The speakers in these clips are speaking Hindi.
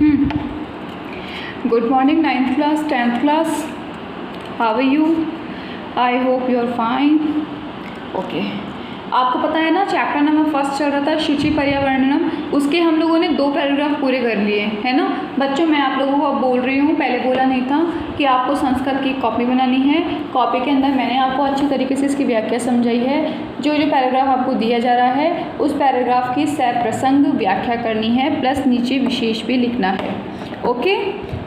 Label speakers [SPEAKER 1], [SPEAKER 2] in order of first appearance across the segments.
[SPEAKER 1] Good morning, 9th class, 10th class. How are you? I hope you are fine. Okay. आपको पता है ना, चैप्टर नंबर फर्स्ट चल रहा था शुचि पर्यावरणम, उसके हम लोगों ने 2 पैराग्राफ पूरे कर लिए है ना बच्चों। मैं आप लोगों को अब बोल रही हूँ, पहले बोला नहीं था कि आपको संस्कृत की कॉपी बनानी है। कॉपी के अंदर मैंने आपको अच्छी तरीके से इसकी व्याख्या समझाई है। जो पैराग्राफ आपको दिया जा रहा है उस पैराग्राफ की सप्रसंग व्याख्या करनी है, प्लस नीचे विशेष भी लिखना है। ओके,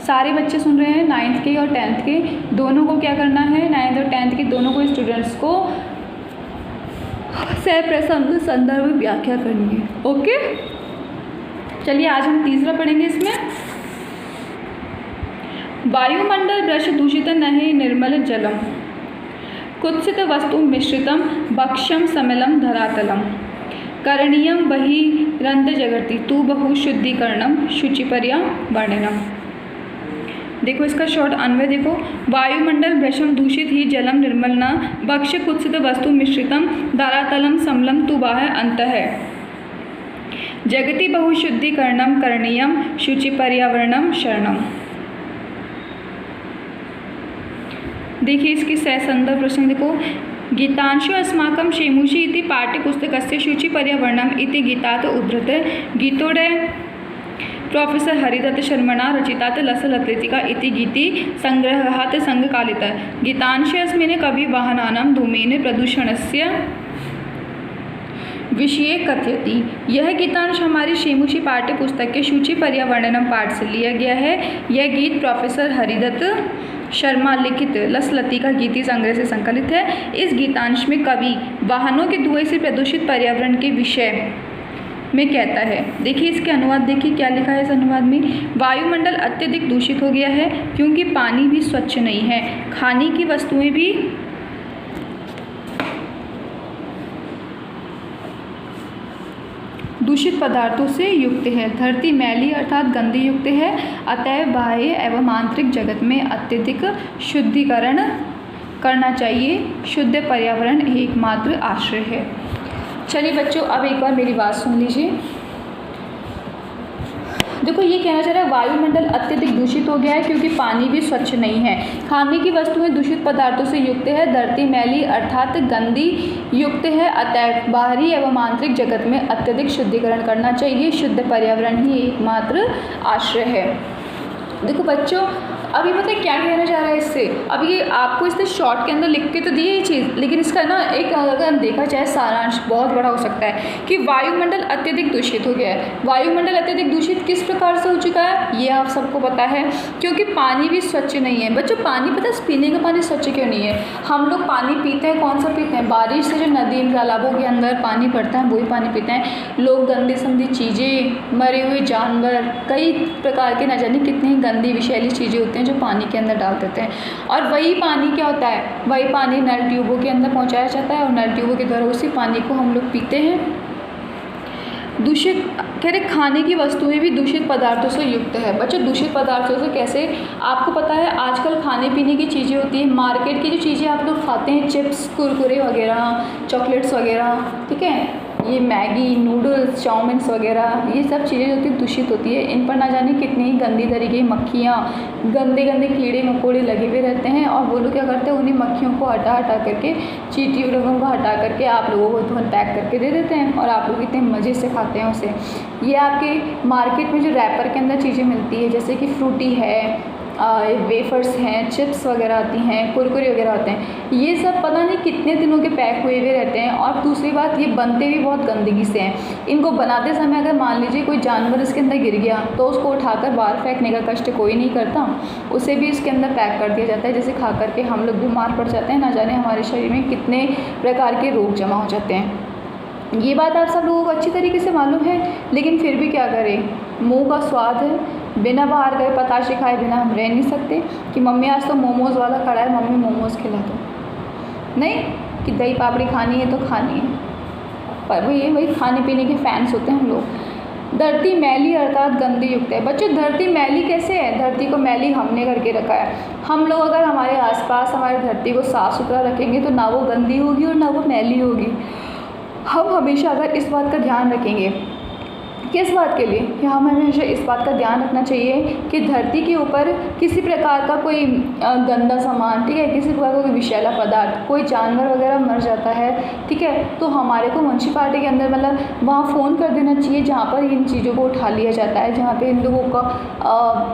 [SPEAKER 1] सारे बच्चे सुन रहे हैं, 9th के और 10th के दोनों को क्या करना है, 9th और 10th के दोनों को स्टूडेंट्स को सप्रसंग संदर्भ व्याख्या करनी है। ओके, चलिए आज हम तीसरा पढ़ेंगे। इसमें वायुमंडल ब्रश दूषित नहीं निर्मल जलम, कुत्सित वस्तु मिश्रितम भक्ष्यम समलम धरातलम, करणीयम बहि रंध जगति तू बहु शुद्धिकरणम शुचिपर्या वर्णनम। देखो इसका शॉर्ट अन्वय देखो, वायुमंडल भ्रशम दूषित ही जलम निर्मल न भक्ष्य कुत्सित वस्तु मिश्रितम धारातलम समलम तु बाह्य अंत है, जगति बहुशुद्धिकरणम करणीयम शुचि पर्यावरणम शरणम। देखिए इसकी संदर्भ प्रश्न देखो, गीतांशु अस्माकं शेमुषि इति पाठ्यपुस्तकस्य शुचि पर्यावरणम इति गीतात उद्धृते गीतोदय प्रोफेसर हरिदत्त शर्मणा रचितात लसलकृतिका इति गीति संग्रहात् संघकालितः गीतांशस्मिन् कवि वाहनानां धूमेन प्रदूषणस्य विषये कथयति। यह गीतांश हमारी शेमुषी पाठ्य पुस्तक के शुचि पर्यावरणम पाठ से लिया गया है। यह गीत प्रोफेसर हरिदत्त शर्मा लिखित लसलतिका गीति संग्रह से संकलित है। इस गीतांश में कवि वाहनों के धुएं से प्रदूषित पर्यावरण के विषय में कहता है। देखिए इसके अनुवाद, देखिए क्या लिखा है इस अनुवाद में, वायुमंडल अत्यधिक दूषित हो गया है क्योंकि पानी भी स्वच्छ नहीं है, खाने की वस्तुएं भी दूषित पदार्थों से युक्त है, धरती मैली अर्थात गंदी युक्त है, अतएव बाह्य एवं आंतरिक जगत में अत्यधिक शुद्धिकरण करना चाहिए। शुद्ध पर्यावरण एकमात्र आश्रय है। चलिए बच्चों, अब एक बार मेरी बात सुन लीजिए। देखो ये कहना चाह रहा है वायुमंडल अत्यधिक दूषित हो गया है क्योंकि पानी भी स्वच्छ नहीं है, खाने की वस्तुएं दूषित पदार्थों से युक्त है, धरती मैली अर्थात गंदी युक्त है, अतएव बाहरी एवं आंतरिक जगत में अत्यधिक शुद्धिकरण करना चाहिए। शुद्ध पर्यावरण ही एकमात्र आश्रय है। देखो बच्चों, अभी पता है क्या कहना चाह रहा है इससे, अब ये आपको इसने शॉर्ट के अंदर लिख के तो दी है ये चीज़, लेकिन इसका ना एक अगर हम देखा जाए सारांश बहुत बड़ा हो सकता है कि वायुमंडल अत्यधिक दूषित हो गया है। वायुमंडल अत्यधिक दूषित किस प्रकार से हो चुका है ये आप सबको पता है, क्योंकि पानी भी स्वच्छ नहीं है। बच्चों पानी पता है पीने का पानी स्वच्छ क्यों नहीं है? हम लोग पानी पीते हैं, कौन सा पीते हैं? बारिश से जो नदी तालाबों के अंदर पानी पड़ता है वही पानी पीते हैं। लोग गंदी संदी चीज़ें, मरे हुए जानवर, कई प्रकार के न जाने कितनी गंदी विषैली चीज़ें होती हैं जो पानी के अंदर डाल देते हैं, और वही पानी क्या होता है, वही पानी नल ट्यूबों के अंदर पहुंचाया जाता है और नल ट्यूबों के द्वारा उसी पानी को हम लोग पीते हैं। दूषित कह रहे खाने की वस्तुएं भी दूषित पदार्थों से युक्त है। बच्चों दूषित पदार्थों से कैसे, आपको पता है आजकल खाने पीने की चीज़ें होती हैं, मार्केट की जो चीज़ें आप लोग खाते हैं, चिप्स कुरकुरे वगैरह, चॉकलेट्स वगैरह, ठीक है, ये मैगी नूडल्स चाउमीन्स वगैरह, ये सब चीज़ें जो होती है दूषित होती है। इन पर ना जाने कितनी गंदी तरीके की मक्खियाँ, गंदे गंदे कीड़े मकोड़े लगे हुए रहते हैं, और वो लोग क्या करते हैं उन्हीं मक्खियों को हटा करके, चींटी लोगों को हटा करके आप लोगों को तुरंत पैक करके दे देते हैं और आप लोग इतने मज़े से खाते हैं उसे। ये आपके मार्केट में जो रैपर के अंदर चीज़ें मिलती है जैसे कि फ्रूटी है, वेफर्स हैं, चिप्स वगैरह आती हैं, कुरकुरे वगैरह आते हैं, ये सब पता नहीं कितने दिनों के पैक हुए हुए रहते हैं। और दूसरी बात ये बनते भी बहुत गंदगी से हैं। इनको बनाते समय अगर मान लीजिए कोई जानवर इसके अंदर गिर गया तो उसको उठाकर बाहर फेंकने का कष्ट कोई नहीं करता, उसे भी इसके अंदर पैक कर दिया जाता है, जिसे खा करके हम लोग बीमार पड़ जाते हैं, ना जाने हमारे शरीर में कितने प्रकार के रोग जमा हो जाते हैं। ये बात आप सब लोगों को अच्छी तरीके से मालूम है, लेकिन फिर भी क्या करें, मुंह का स्वाद है, बिना बाहर गए पताशे खाए बिना हम रह नहीं सकते कि मम्मी आज तो मोमोज़ वाला खड़ा है, मम्मी मोमोज़ खिला दो, नहीं कि दही पापड़ी खानी है तो खानी है, पर वही खाने पीने के फैंस होते हैं हम लोग। धरती मैली अर्थात गंदी युक्त है। बच्चों धरती मैली कैसे है? धरती को मैली हमने करके रखा है। हम लोग अगर हमारे आसपास हमारी धरती को साफ़ सुथरा रखेंगे तो ना वो गंदी होगी और ना वो मैली होगी। हम हमेशा अगर इस बात का ध्यान रखेंगे किस बात के लिए कि हमें हमेशा इस बात का ध्यान रखना चाहिए कि धरती के ऊपर किसी प्रकार का कोई गंदा सामान, ठीक है, किसी प्रकार का कोई विषैला पदार्थ, कोई जानवर वगैरह मर जाता है, ठीक है, तो हमारे को म्युनिसिपालिटी के अंदर मतलब वहाँ फ़ोन कर देना चाहिए जहाँ पर इन चीज़ों को उठा लिया जाता है, जहाँ पे इन लोगों का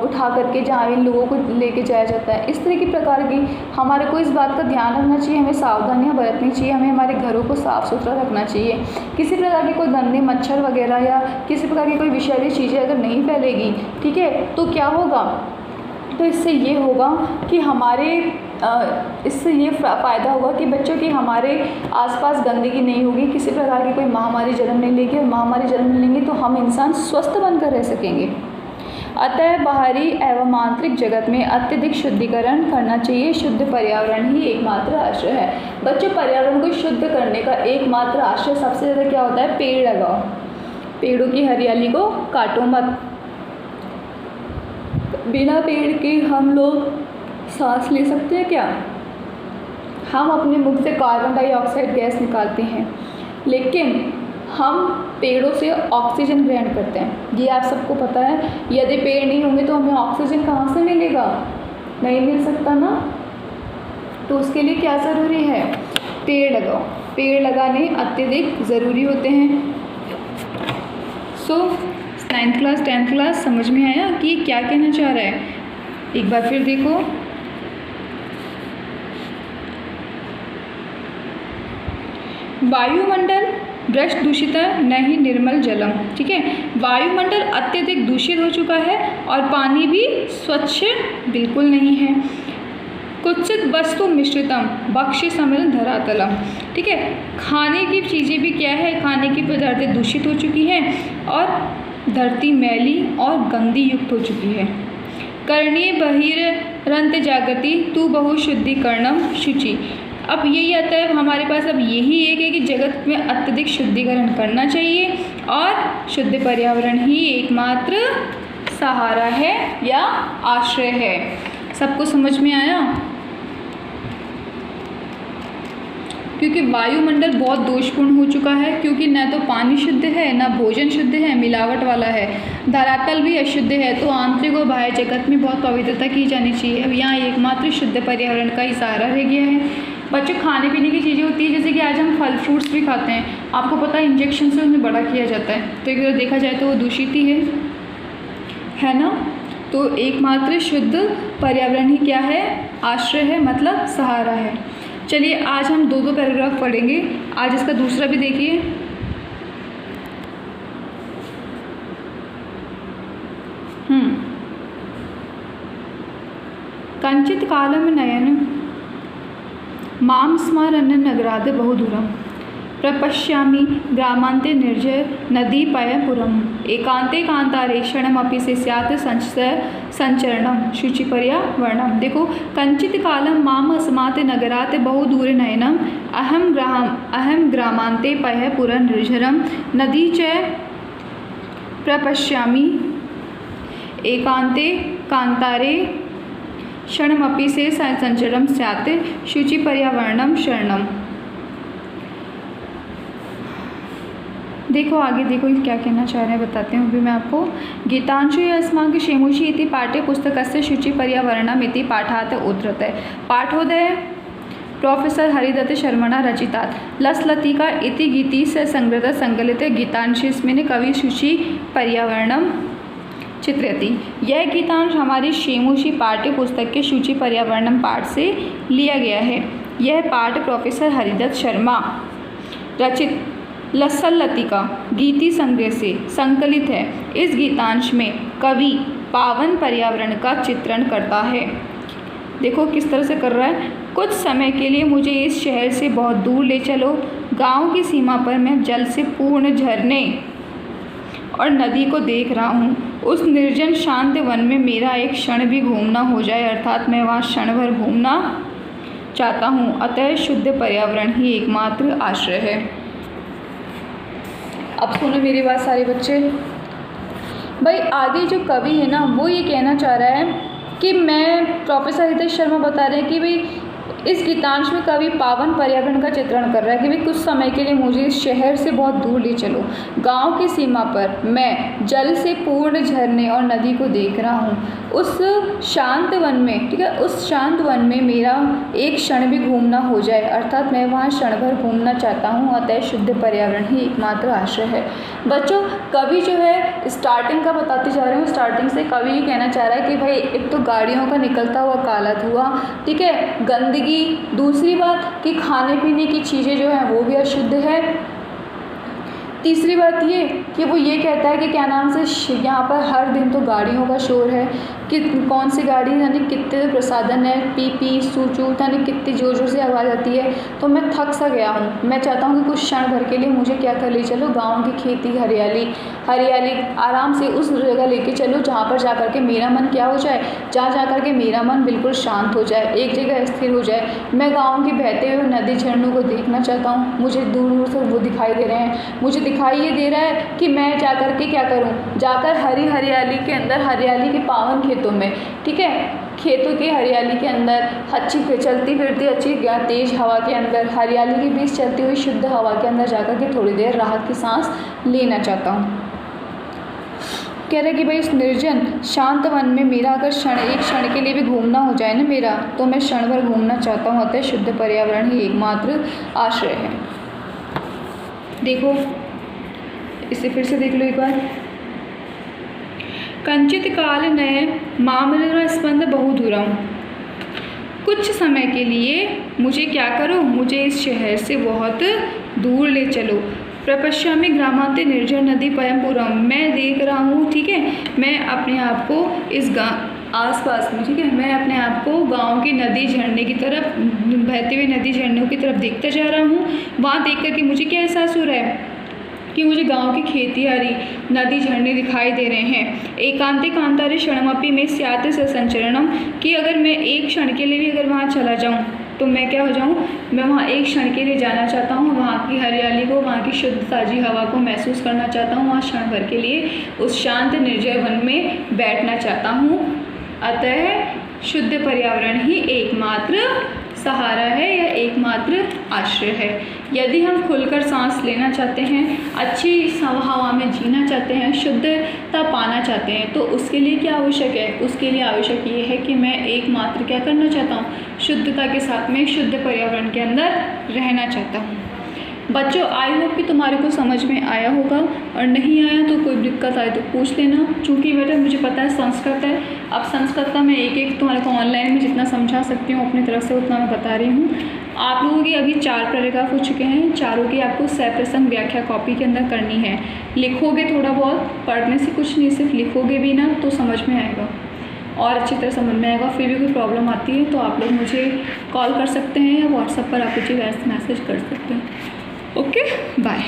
[SPEAKER 1] उठा करके जहाँ इन लोगों को लेके जाया जाता है। इस तरह की प्रकार की हमारे को इस बात का ध्यान रखना चाहिए, हमें सावधानियाँ बरतनी चाहिए, हमें हमारे घरों को साफ़ सुथरा रखना चाहिए। किसी प्रकार के कोई गंदे मच्छर वगैरह या किसी प्रकार की कोई विषैली चीज़ें अगर नहीं फैलेगी, ठीक है, तो क्या होगा, तो इससे ये होगा कि हमारे इससे ये फ़ायदा होगा कि बच्चों की हमारे आसपास गंदगी नहीं होगी, किसी प्रकार की कोई महामारी जन्म नहीं लेगी, और महामारी जन्म लेंगी तो हम इंसान स्वस्थ बनकर रह सकेंगे। अतः बाहरी एवं आंतरिक जगत में अत्यधिक शुद्धिकरण करना चाहिए। शुद्ध पर्यावरण ही एकमात्र आश्रय है। बच्चों, पर्यावरण को शुद्ध करने का एकमात्र आश्रय सबसे ज़्यादा क्या होता है? पेड़ लगाओ। पेड़ों की हरियाली को काटो मत। बिना पेड़ के हम लोग सांस ले सकते हैं क्या? हम अपने मुख से कार्बन डाइऑक्साइड गैस निकालते हैं, लेकिन हम पेड़ों से ऑक्सीजन ग्रहण करते हैं, ये आप सबको पता है। यदि पेड़ नहीं होंगे तो हमें ऑक्सीजन कहाँ से मिलेगा? नहीं मिल सकता ना। तो उसके लिए क्या ज़रूरी है? पेड़ लगाओ। पेड़ लगाने अत्यधिक ज़रूरी होते हैं। सो 9th क्लास 10th क्लास समझ में आया कि क्या कहना चाह रहा है? एक बार फिर देखो। वायुमंडल भ्रष्ट दूषित न ही निर्मल जलम, ठीक है। वायुमंडल अत्यधिक दूषित हो चुका है और पानी भी स्वच्छ बिल्कुल नहीं है। कुत्सित वस्तु मिश्रितम भक्ष्य सम्मिलन धरातलम, ठीक है। खाने की चीज़ें भी क्या है? खाने की पदार्थें दूषित हो चुकी हैं और धरती मैली और गंदी युक्त हो चुकी है। करणीय बहिरंत जागति तू बहु शुद्धिकरणम शुचि। अब यही आता है हमारे पास, अब यही एक है कि जगत में अत्यधिक शुद्धिकरण करना चाहिए और शुद्ध पर्यावरण ही एकमात्र सहारा है या आश्रय है। सबको समझ में आया? क्योंकि वायुमंडल बहुत दोषपूर्ण हो चुका है, क्योंकि न तो पानी शुद्ध है, न भोजन शुद्ध है, मिलावट वाला है। धरातल भी अशुद्ध है, तो आंतरिक और बाह्य जगत में बहुत पवित्रता की जानी चाहिए। अब यहाँ एकमात्र शुद्ध पर्यावरण का ही सहारा रह गया है। बच्चों, खाने पीने की चीज़ें होती है, जैसे कि आज हम फल फ्रूट्स भी खाते हैं, आपको पता है इंजेक्शन से उन्हें बड़ा किया जाता है, तो एक तरह देखा जाए तो वो दूषित ही है ना। तो एकमात्र शुद्ध पर्यावरण ही क्या है? आश्रय है, मतलब सहारा है। चलिए आज हम दो पैराग्राफ पढ़ेंगे। आज इसका दूसरा भी देखिए। कंचित कालम नयन माम स्मरन् नगराद बहुदूरम प्रपश्यामि ग्रामांते निर्जय नदी पयपुरम एकांते कांतारे क्षणमपि से स्यात् संचरणम शुचिपर्यावरणम। देखो, कंचित कालम माम अस्मात् नगरात् बहुदूरे नयनम अहम ग्रामांते पयपुर निर्झरम नदी च प्रपश्यामि एकांते कांतारे क्षणमपि से संचरणम स्यात् शुचिपर्यावरणम शरणम। देखो आगे, देखो क्या कहना चाह रहे हैं बताते हैं अभी मैं आपको। गीतांशु अस्माकं क्षेमुषी इति पाठ्य पुस्तकस्य शुचिपर्यावरणम् इति पाठात् उद्धृते। पाठोदय प्रोफेसर हरिदत्त शर्मणा रचितात् लसलतिका इति गीति से संग्रह संकलित गीतांशस्मिन् कवि शुचि पर्यावरणम चित्रयति। यह गीतांश हमारी क्षेमुषी पाठ्य पुस्तक के शुचि पर्यावरणम पाठ से लिया गया है। यह पाठ प्रोफेसर हरिदत्त शर्मा रचित लसलतिका गीति संग्रह से संकलित है। इस गीतांश में कवि पावन पर्यावरण का चित्रण करता है। देखो किस तरह से कर रहा है। कुछ समय के लिए मुझे इस शहर से बहुत दूर ले चलो। गांव की सीमा पर मैं जल से पूर्ण झरने और नदी को देख रहा हूँ। उस निर्जन शांत वन में मेरा एक क्षण भी घूमना हो जाए, अर्थात मैं वहाँ क्षण भर घूमना चाहता हूँ। अतः शुद्ध पर्यावरण ही एकमात्र आश्रय है। अब सुनो मेरी बात सारे बच्चे। भाई आगे जो कवि है ना, वो ये कहना चाह रहा है कि मैं प्रोफेसर हरिदत्त शर्मा बता रहे हैं कि भाई इस गीतांश में कवि पावन पर्यावरण का चित्रण कर रहा है कि भाई कुछ समय के लिए मुझे इस शहर से बहुत दूर ले चलो। गांव की सीमा पर मैं जल से पूर्ण झरने और नदी को देख रहा हूँ। उस शांत वन में, ठीक है, उस शांत वन में मेरा एक क्षण भी घूमना हो जाए, अर्थात मैं वहाँ क्षण भर घूमना चाहता हूँ। अतः शुद्ध पर्यावरण ही एकमात्र आश्रय है। बच्चों, कवि जो है स्टार्टिंग का बताते जा रहे हैं, स्टार्टिंग से कवि ये कहना चाह रहा है कि भाई एक तो गाड़ियों का निकलता हुआ काला धुआं, ठीक है, गंदगी, दूसरी बात कि खाने पीने की चीज़ें जो हैं वो भी अशुद्ध है, तीसरी बात ये कि वो ये कहता है कि क्या नाम से यहाँ पर हर दिन तो गाड़ियों का शोर है कि कौन सी गाड़ी, यानी कितने प्रसाधन है, पी पी सू चू, यानी कितनी ज़ोर ज़ोर से आवाज़ आती है। तो मैं थक सा गया हूँ। मैं चाहता हूँ कि कुछ क्षण भर के लिए मुझे क्या कर ले चलो, गाँव की खेती, हरियाली हरियाली आराम से उस जगह लेके चलो जहाँ पर जा कर के मेरा मन क्या हो जाए, जहाँ जा कर के मेरा मन बिल्कुल शांत हो जाए, एक जगह स्थिर हो जाए। मैं गाँव के बहते हुए नदी झरनों को देखना चाहता हूँ। मुझे दूर दूर से वो दिखाई दे रहे हैं। मुझे दिखाई ये दे रहा है कि मैं जा कर के क्या करूँ, जाकर हरी हरियाली के अंदर, हरियाली के पावन खेतों में, ठीक है, खेतों की हरियाली के अंदर, अच्छी चलती फिरती अच्छी तेज़ हवा के अंदर, हरियाली के बीच चलती हुई शुद्ध हवा के अंदर जाकर के थोड़ी देर राहत की सांस लेना चाहता हूँ। कह रहे कि भाई इस निर्जन शांत वन में मेरा अगर एक क्षण के लिए भी घूमना हो जाए ना मेरा, तो मैं क्षण भर घूमना चाहता हूँ। अतः शुद्ध पर्यावरण ही एकमात्र आश्रय है। देखो इसे फिर से देख लो एक बार। कंचित काल नए मामला स्पंद बहुदूरम, कुछ समय के लिए मुझे क्या करो, मुझे इस शहर से बहुत दूर ले चलो। प्रपश्यामि ग्रामांते निर्जन नदी पयमपुरम, मैं देख रहा हूँ, ठीक है, मैं अपने आप को इस आसपास में, ठीक है, मैं अपने आप को गांव की नदी झरने की तरफ, बहते हुए नदी झरनों की तरफ देखता जा रहा हूँ। वहाँ देख कर के मुझे क्या एहसास हो रहा है कि मुझे गांव की खेती हरी नदी झरने दिखाई दे रहे हैं। एकांते कांतारे क्षणमपि में स्यात् संचरणम, कि अगर मैं एक क्षण के लिए भी अगर वहाँ चला जाऊँ तो मैं क्या हो जाऊँ, मैं वहाँ एक क्षण के लिए जाना चाहता हूँ। वहाँ की हरियाली को, वहाँ की शुद्ध ताज़ी हवा को महसूस करना चाहता हूँ। वहाँ क्षण भर के लिए उस शांत निर्जय वन में बैठना चाहता हूँ। अतः शुद्ध पर्यावरण ही एकमात्र सहारा है या एकमात्र आश्रय है। यदि हम खुलकर सांस लेना चाहते हैं, अच्छी हवा में जीना चाहते हैं, शुद्धता पाना चाहते हैं, तो उसके लिए क्या आवश्यक है, उसके लिए आवश्यक ये है कि मैं एकमात्र क्या करना चाहता हूँ, शुद्धता के साथ में शुद्ध पर्यावरण के अंदर रहना चाहता हूँ। बच्चों, आई होप कि तुम्हारे को समझ में आया होगा, और नहीं आया तो कोई दिक्कत आए तो पूछ लेना। चूँकि बेटा मुझे पता है संस्कृत है, अब संस्कृत का मैं एक एक तुम्हारे को ऑनलाइन में जितना समझा सकती हूँ अपनी तरफ से उतना मैं बता रही हूँ। आप लोगों की अभी 4 पैराग्राफ हो चुके हैं, चारों की आपको सप्रसंग व्याख्या कॉपी के अंदर करनी है। लिखोगे थोड़ा बहुत, पढ़ने से कुछ नहीं, सिर्फ लिखोगे भी ना तो समझ में आएगा और अच्छी तरह समझ में आएगा। फिर भी कोई प्रॉब्लम आती है तो आप लोग मुझे कॉल कर सकते हैं या व्हाट्सएप पर आप मुझे मैसेज कर सकते हैं। Okay, bye.